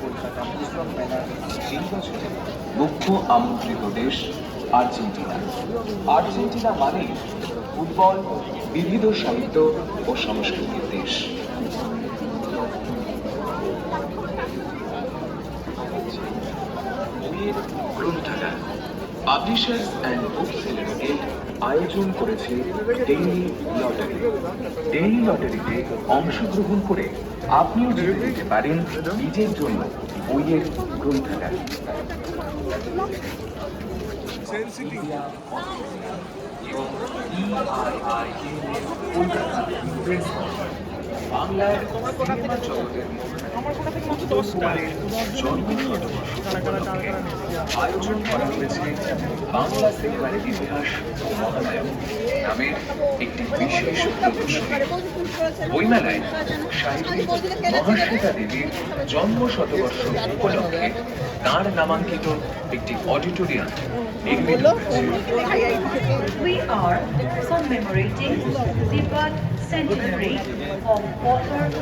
কলকাতা পুস্তক মেলার এই বছরে মুখ্য আমন্ত্রিত দেশ আর্জেন্টিনা। আর্জেন্টিনা মানেই ফুটবল, বিবিধ সাহিত্য ও সংস্কৃতির দেশ। বইয়ের গ্রন্থাগার publishers and book sellers guild আয়োজন করেছে ডেইলি লটারি। ডেইলি লটারিতে অংশগ্রহণ করে আপনিও জিতে নিতে পারেন নিজের জন্য বইয়ের গ্রন্থাগার। ইন্ডিয়া, অস্ট্রেলিয়া এবং EIIA কলকাতা প্রেস বাংলার সিনেমা জগতের উত্তরকুমারের জন্মশতবর্ষ আয়োজন করা হয়েছে বাংলা সিনেমার ইতিহাস ও মহানায়ক নামের একটি বিশেষ প্রদর্শনী। বইমেলায় সাহিত্যিক মহাশ্বেতা দেবীর জন্ম শতবর্ষ উপলক্ষে তাঁর নামাঙ্কিত একটি অডিটোরিয়াম নির্মিত হয়েছে। We are commemorating the birth centenary of author